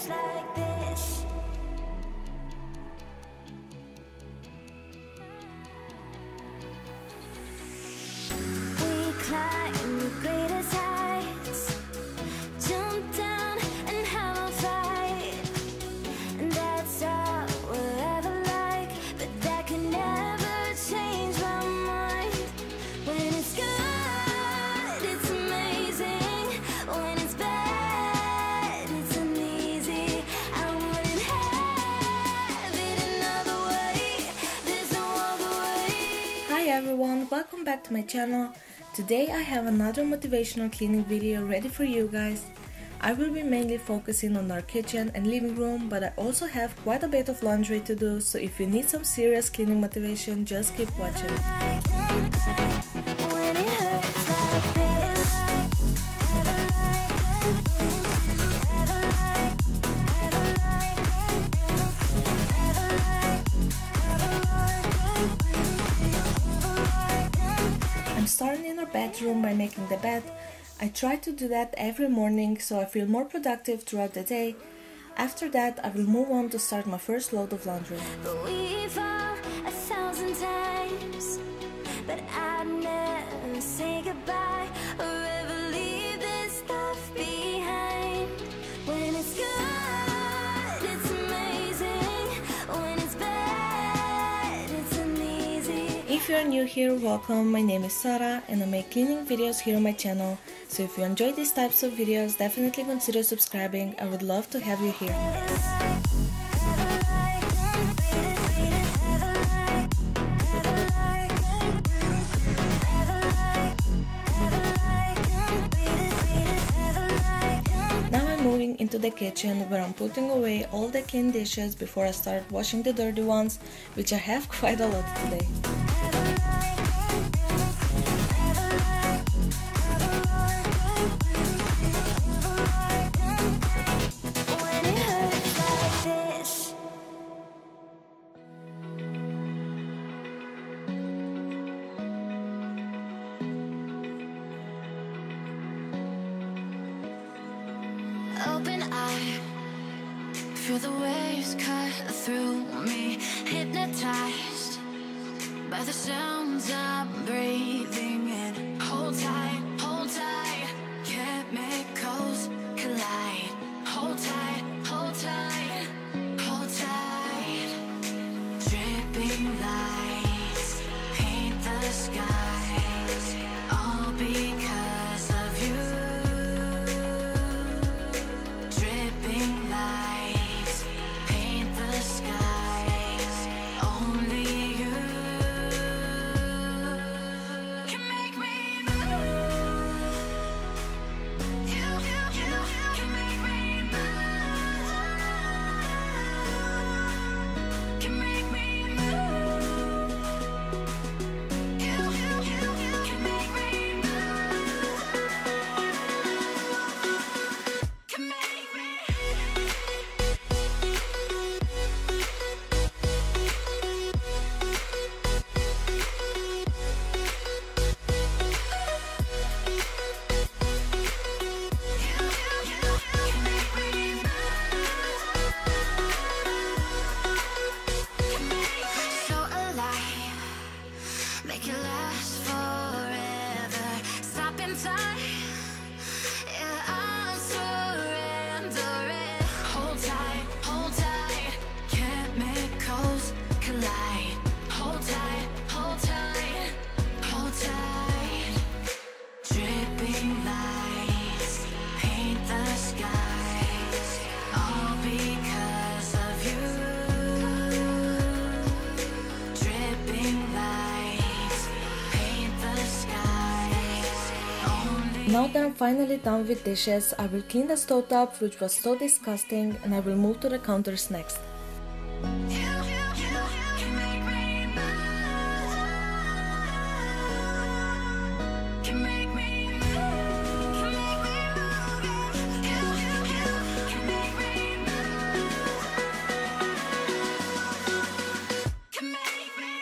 hurts like this. We climb the greatest heights, jump down and have a fight, and that's all we'll ever like. But that can never change my mind. When it's good, it's amazing. When it's bad, it's uneasy. I wouldn't have it another way. There's no other way. Hi everyone, welcome back to my channel. Today I have another motivational cleaning video ready for you guys. I will be mainly focusing on our kitchen and living room, but I also have quite a bit of laundry to do, so if you need some serious cleaning motivation, just keep watching. When it hurts like this. I'm starting in our bedroom by making the bed. I try to do that every morning so I feel more productive throughout the day. After that, I will move on to start my first load of laundry. But we fall 1,000 times, but I'd never say goodbye or ever leave this stuff behind. When it's good, it's amazing. When it's bad, it's uneasy. If you're new here, welcome. My name is Sara and I make cleaning videos here on my channel. So if you enjoy these types of videos, definitely consider subscribing. I would love to have you here. Now I'm moving into the kitchen where I'm putting away all the clean dishes before I start washing the dirty ones, which I have quite a lot today. When it hurts like this. Open eye, feel the waves cut through me, hypnotized by the sounds I'm breathing in. Hold tight, chemicals collide. Hold tight, hold tight, hold tight. Dripping lights paint the skies, all because of you. Dripping lights paint the skies, only you can make me move. You can make me move. Can make me move. You can make me move. Can make me. So alive, make it last forever. Stop in time, yeah, I'm surrendering. Hold tight, chemicals collide. Hold tight, hold tight, hold tight. Dripping lights paint the skies, all because of you. Dripping lights paint the skies, only. Now that I'm finally done with dishes, I will clean the stovetop, which was so disgusting, and I will move to the counters next. You can make me move. Can make me move. Can make me move. You can make me move. Can make me.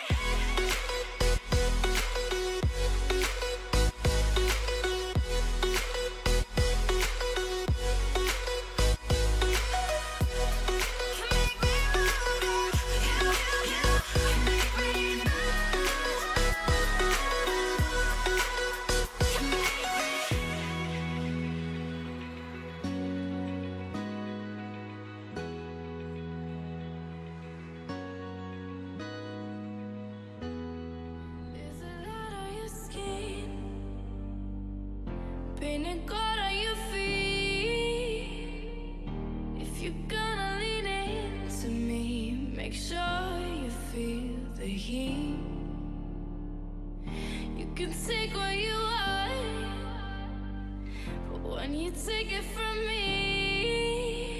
Feeling good on your feet. If you're gonna lean into me, make sure you feel the heat. You can take what you want, but when you take it from me,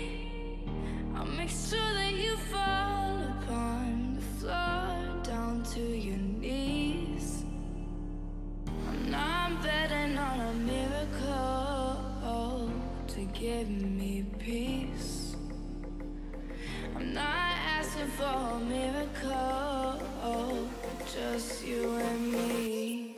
I'll make sure that you fall upon the floor down to your knees. I'm not betting on a miracle to give me peace. I'm not asking for a miracle, just you and me.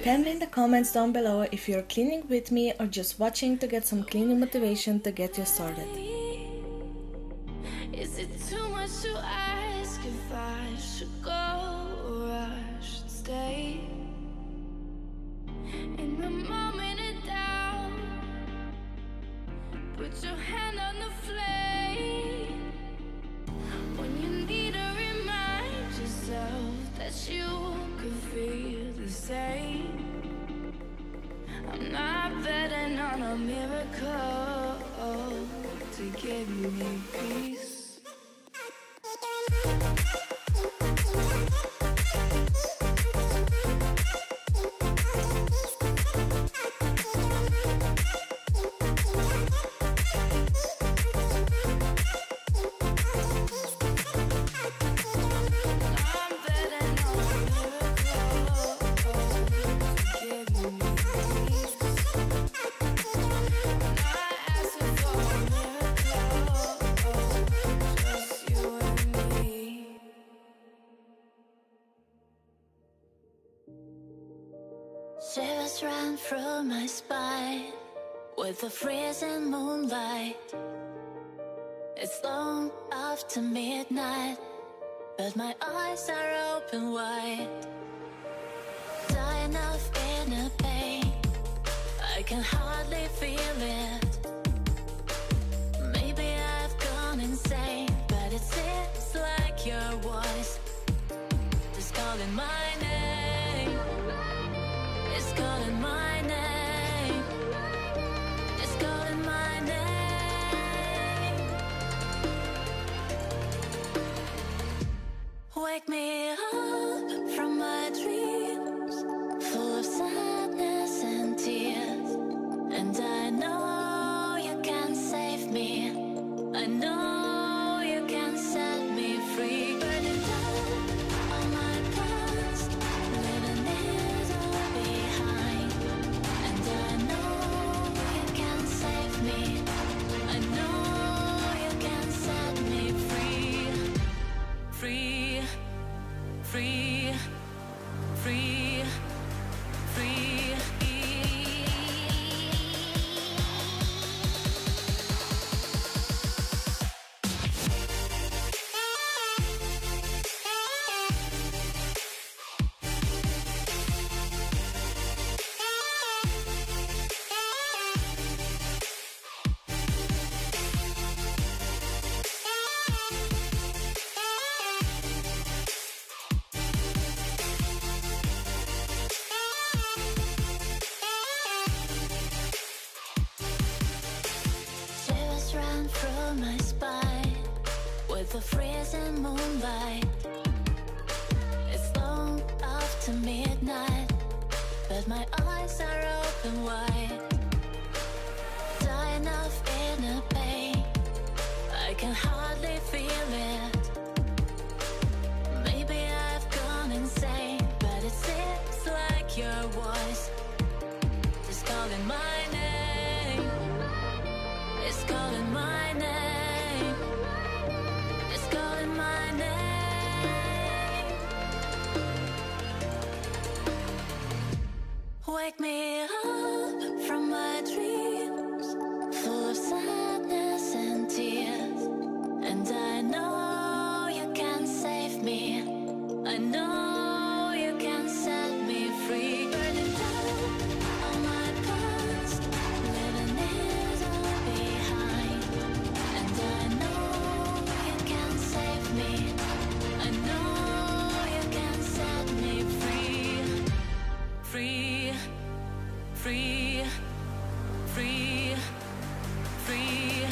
Tell me in the comments down below if you're cleaning with me or just watching to get some cleaning motivation to get you started. Is it too much to ask if I should go or I should stay? In the moment of doubt, put your hand on the flame. When you need to remind yourself that you could feel the same. I'm not betting on a miracle to give me peace. Shivers ran through my spine with the freezing moonlight. It's long after midnight, but my eyes are open wide. Dying of inner pain, I can hardly feel it. Maybe I've gone insane, but it seems like your voice is calling my name. It's calling my name. It's calling my name. Wake me up from my dreams, full of sadness and tears. And I know you can save me. I know you can set me free. Burning down all my past, living it all behind. And I know you can save me. I know you can set me free. Free, free, free, free. Shivers ran through my spine with the freezing moonlight. It's long after midnight, but my eyes are open wide. Dying of inner pain, I can hardly feel it. Maybe I've gone insane, but it seems like your voice is calling my name. It's calling my name. It's calling my name. wake me up from my dreams, full of sadness and tears. And I know you can save me, I know you can set me free. Burning down all my past, leaving it all behind. And I know you can save me, I know you can set me free. Free, free, free, free.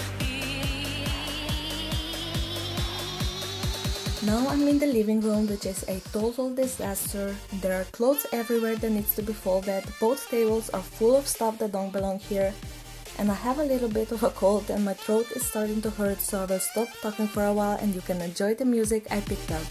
Now I'm in the living room, which is a total disaster. There are clothes everywhere that needs to be folded. Both tables are full of stuff that don't belong here. And I have a little bit of a cold and my throat is starting to hurt, so I will stop talking for a while and you can enjoy the music I picked out.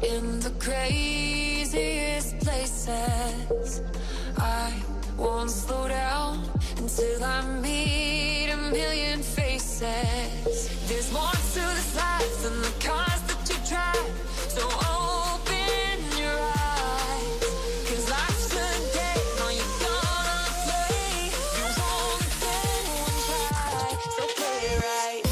In the craziest places, I won't slow down until I meet a million faces. There's more to this life than the cars that you drive, so open your eyes, 'cause life's a game, are you gonna play? You won't get one try, so play it right.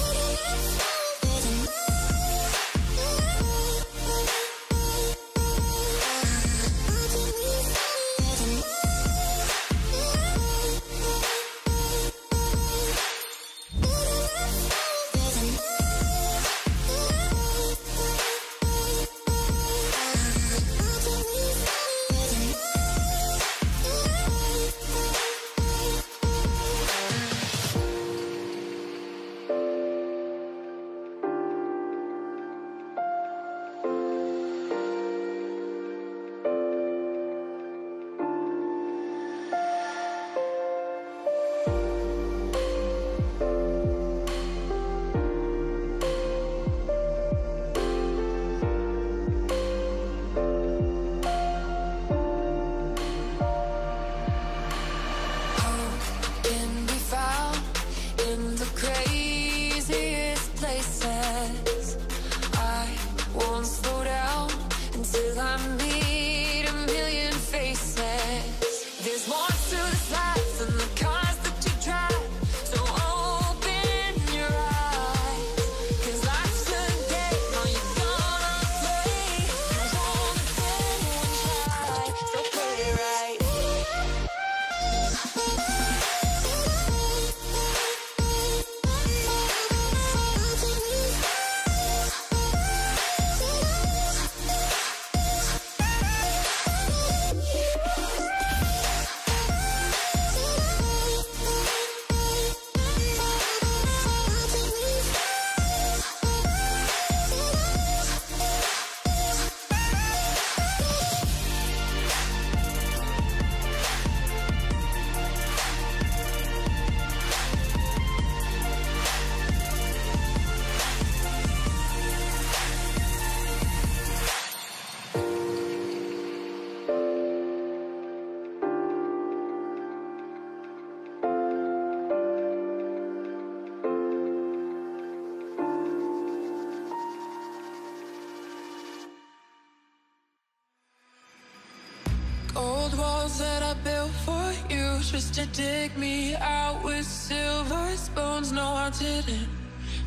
Old walls that I built for you, just to dig me out with silver spoons. No, I didn't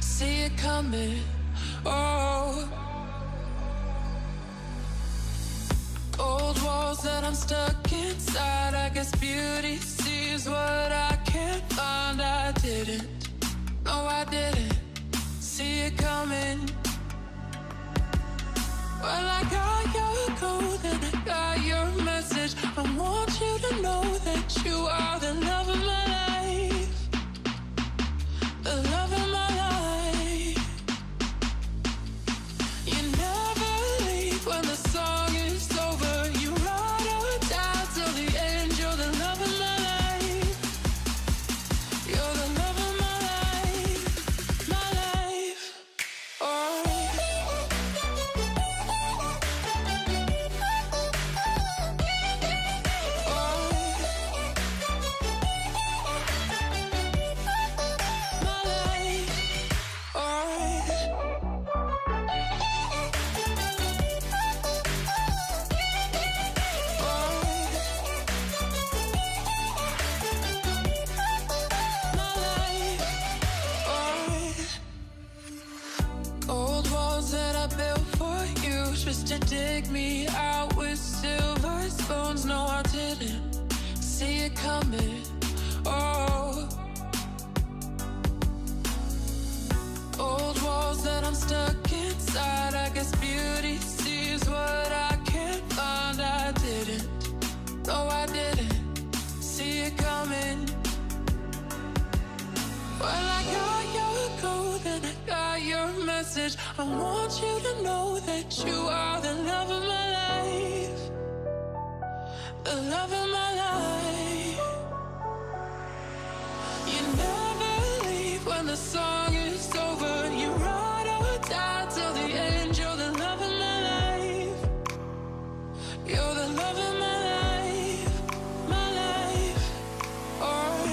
see it coming. Oh, Cold walls that I'm stuck inside. I guess beauty sees what I can't find. I didn't, no I didn't see it coming. Well, I got your code and I got your message. I want you to know that you are the love of my life, the love of my life. You never leave when the song is over. You ride or die till the end. You're the love of my life. You're the love of my life, my life. Oh. Just to dig me out with silver spoons. No, I didn't see it coming. Oh, old walls that I'm stuck inside. I guess beauty sees what I can't find. I didn't, no, I didn't see it coming. Well, I got your code and I got your message. I want you to know that you are the love of my life, the love of my life. You never leave when the song is over. You ride or die till the end. You're the love of my life. You're the love of my life, my life. Oh.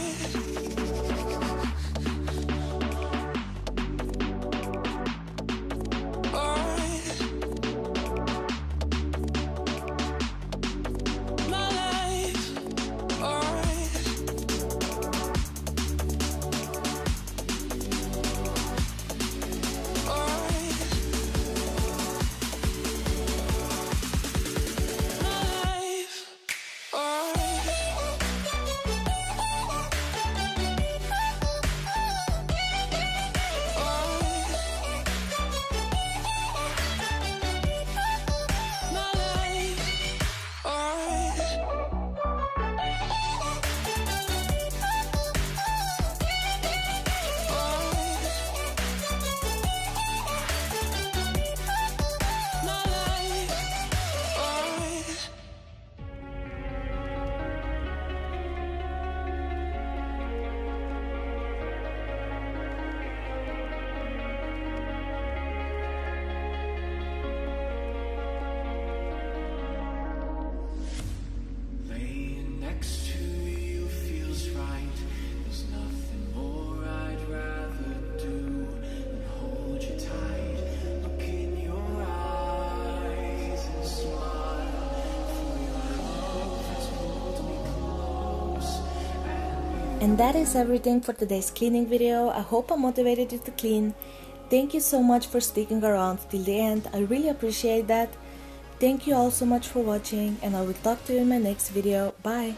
And that is everything for today's cleaning video. I hope I motivated you to clean. Thank you so much for sticking around till the end. I really appreciate that. Thank you all so much for watching, and I will talk to you in my next video. Bye!